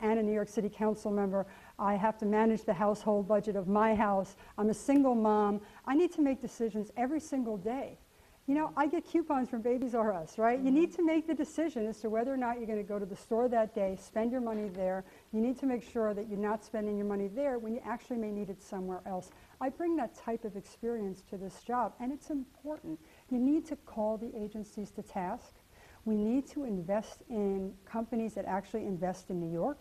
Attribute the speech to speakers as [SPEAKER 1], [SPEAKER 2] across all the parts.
[SPEAKER 1] and a New York City Council member. I have to manage the household budget of my house. I'm a single mom. I need to make decisions every single day. You know, I get coupons from Babies R Us, right? You need to make the decision as to whether or not you're going to go to the store that day, spend your money there. You need to make sure that you're not spending your money there when you actually may need it somewhere else. I bring that type of experience to this job, and it's important. You need to call the agencies to task. We need to invest in companies that actually invest in New York,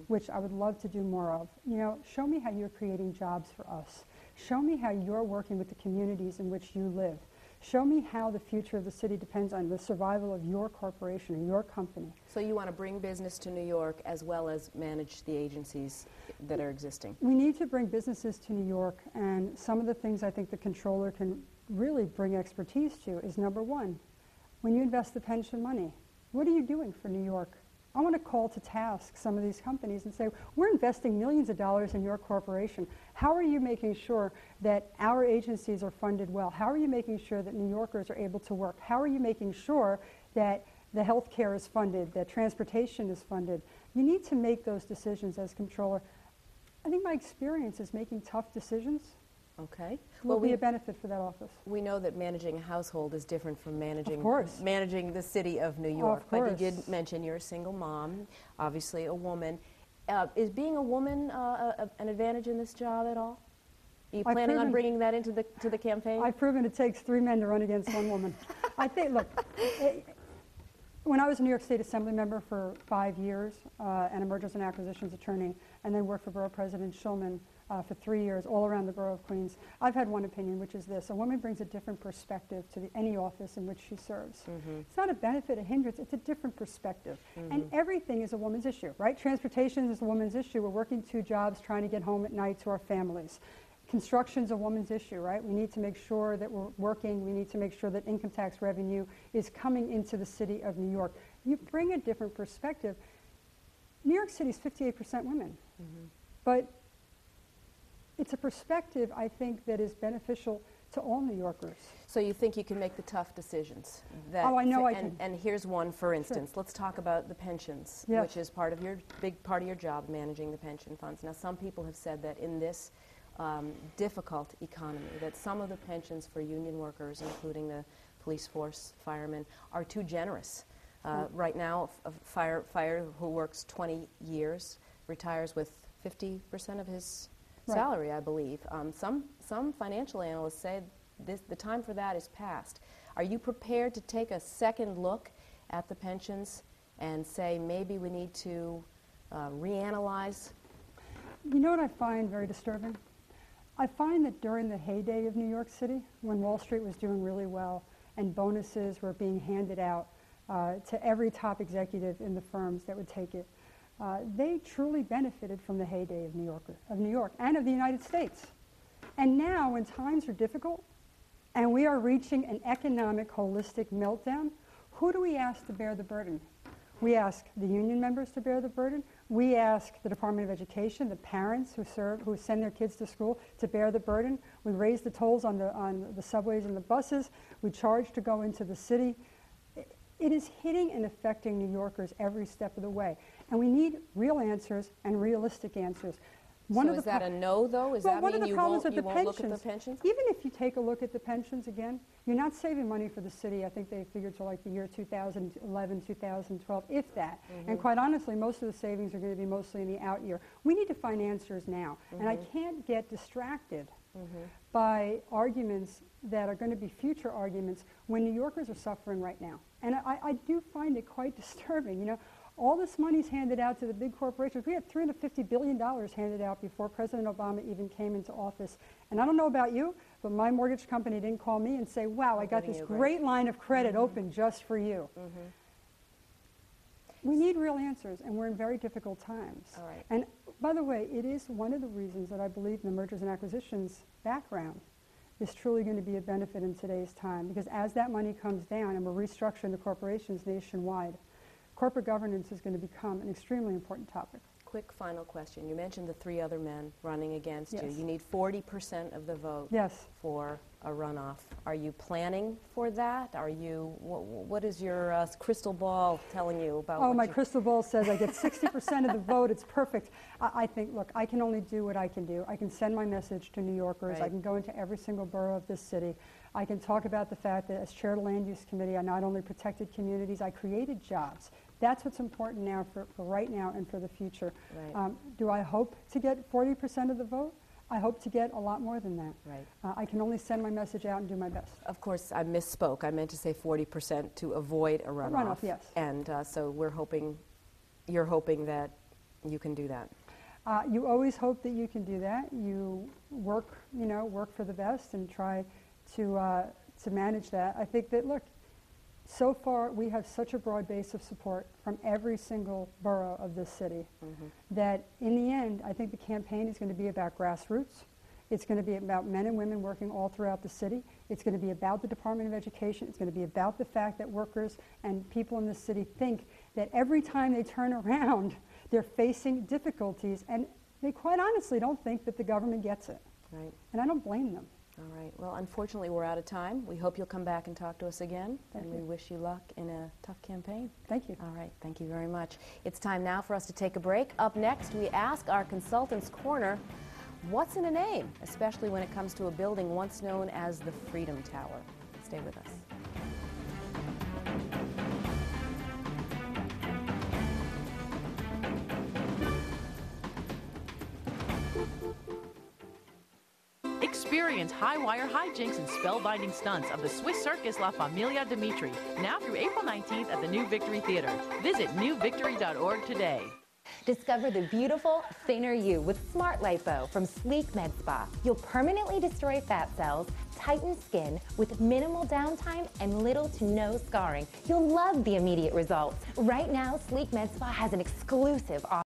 [SPEAKER 1] which I would love to do more of. You know, show me how you're creating jobs for us. Show me how you're working with the communities in which you live. Show me how the future of the city depends on the survival of your corporation or your company.
[SPEAKER 2] So you want to bring business to New York as well as manage the agencies that are existing?
[SPEAKER 1] We need to bring businesses to New York, and some of the things I think the controller can really bring expertise to is, number one, when you invest the pension money, what are you doing for New York? I want to call to task some of these companies and say, we're investing millions of dollars in your corporation. How are you making sure that our agencies are funded well? How are you making sure that New Yorkers are able to work? How are you making sure that the health care is funded, that transportation is funded? You need to make those decisions as controller. I think my experience is making tough decisions.
[SPEAKER 2] Okay.
[SPEAKER 1] Will be a benefit for that office.
[SPEAKER 2] We know that managing a household is different from managing the city of New York.
[SPEAKER 1] Of course.
[SPEAKER 2] But you did mention you're a single mom, obviously a woman. Is being a woman an advantage in this job at all? Are you planning on bringing that into the campaign?
[SPEAKER 1] I've proven it takes 3 men to run against 1 woman. I think, look, when I was a New York State Assembly member for 5 years and a mergers and acquisitions attorney, and then worked for Borough President Shulman for 3 years, all around the borough of Queens, I've had one opinion, which is this: a woman brings a different perspective to any office in which she serves. It's not a benefit, a hindrance, it's a different perspective. And everything is a woman's issue, right? Transportation is a woman's issue. We're working 2 jobs, trying to get home at night to our families. Construction's a woman's issue, right? We need to make sure that we're working. We need to make sure that income tax revenue is coming into the city of New York. You bring a different perspective. New York City is 58% women, but it's a perspective, I think, that is beneficial to all New Yorkers.
[SPEAKER 2] So you think you can make the tough decisions?
[SPEAKER 1] Oh, I know I can.
[SPEAKER 2] And here's one, for instance. Let's talk about the pensions, which is big part of your job, managing the pension funds. Now, some people have said that in this difficult economy, that some of the pensions for union workers, including the police force, firemen, are too generous. Right now, a firefighter who works 20 years retires with 50% of his salary, I believe. Some financial analysts say the time for that is past. Are you prepared to take a second look at the pensions and say maybe we need to reanalyze?
[SPEAKER 1] You know what I find very disturbing? I find that during the heyday of New York City, when Wall Street was doing really well and bonuses were being handed out to every top executive in the firms that would take it, they truly benefited from the heyday of New York and of the United States. And now, when times are difficult and we are reaching an economic holistic meltdown, who do we ask to bear the burden? We ask the union members to bear the burden. We ask the Department of Education, the parents who send their kids to school, to bear the burden. We raise the tolls on the subways and the buses. We charge to go into the city. It is hitting and affecting New Yorkers every step of the way. And we need real answers and realistic answers.
[SPEAKER 2] So is that a no, though? Does that mean you won't look at the pensions?
[SPEAKER 1] Even if you take a look at the pensions again, you're not saving money for the city. I think they figured to like the year 2011, 2012, if that. And quite honestly, most of the savings are going to be mostly in the out year. We need to find answers now. And I can't get distracted by arguments that are going to be future arguments when New Yorkers are suffering right now. And I do find it quite disturbing. You know, all this money's handed out to the big corporations. We had $350 billion handed out before President Obama even came into office. And I don't know about you, but my mortgage company didn't call me and say, wow, I got this great line of credit open just for you. We need real answers, and we're in very difficult times.
[SPEAKER 2] All right.
[SPEAKER 1] And by the way, it is one of the reasons that I believe the mergers and acquisitions background is truly going to be a benefit in today's time, because as that money comes down and we're restructuring the corporations nationwide, corporate governance is going to become an extremely important topic.
[SPEAKER 2] quick final question. You mentioned the 3 other men running against you.
[SPEAKER 1] Yes.
[SPEAKER 2] You need 40% of the vote
[SPEAKER 1] Yes.
[SPEAKER 2] for a runoff. Are you planning for that? Are you, what is your crystal ball telling you about?
[SPEAKER 1] Oh, my crystal ball says I get 60% of the vote. It's perfect. I think, look, I can only do what I can do. I can send my message to New Yorkers.
[SPEAKER 2] Right.
[SPEAKER 1] I can go into every single borough of this city. I can talk about the fact that as chair of the Land Use Committee, I not only protected communities, I created jobs. That's what's important now for right now and for the future.
[SPEAKER 2] Right.
[SPEAKER 1] Do I hope to get 40% of the vote? I hope to get a lot more than that.
[SPEAKER 2] Right.
[SPEAKER 1] I can only send my message out and do my best.
[SPEAKER 2] Of course, I misspoke. I meant to say 40% to avoid a runoff.
[SPEAKER 1] Runoff, yes.
[SPEAKER 2] And so you're hoping that you can do that.
[SPEAKER 1] You always hope that you can do that. You work for the best and try to manage that. I think that, look, so far we have such a broad base of support from every single borough of this city that in the end, I think the campaign is going to be about grassroots. It's going to be about men and women working all throughout the city. It's going to be about the Department of Education. It's going to be about the fact that workers and people in this city think that every time they turn around, they're facing difficulties, and they quite honestly don't think that the government gets it.
[SPEAKER 2] Right.
[SPEAKER 1] And I don't blame them.
[SPEAKER 2] All right. Well, unfortunately, we're out of time. We hope you'll come back and talk to us again.
[SPEAKER 1] Thank you.
[SPEAKER 2] We wish you luck in a tough campaign.
[SPEAKER 1] Thank you.
[SPEAKER 2] All right. Thank you very much. It's time now for us to take a break. Up next, we ask our Consultants Corner, what's in a name, especially when it comes to a building once known as the Freedom Tower. Stay with us.
[SPEAKER 3] Experience high-wire hijinks and spellbinding stunts of the Swiss Circus La Familia Dimitri, now through April 19th at the New Victory Theater. Visit newvictory.org today.
[SPEAKER 4] Discover the beautiful, thinner you with Smart Lipo from Sleek Med Spa. You'll permanently destroy fat cells, tighten skin with minimal downtime and little to no scarring. You'll love the immediate results. Right now, Sleek Med Spa has an exclusive offer.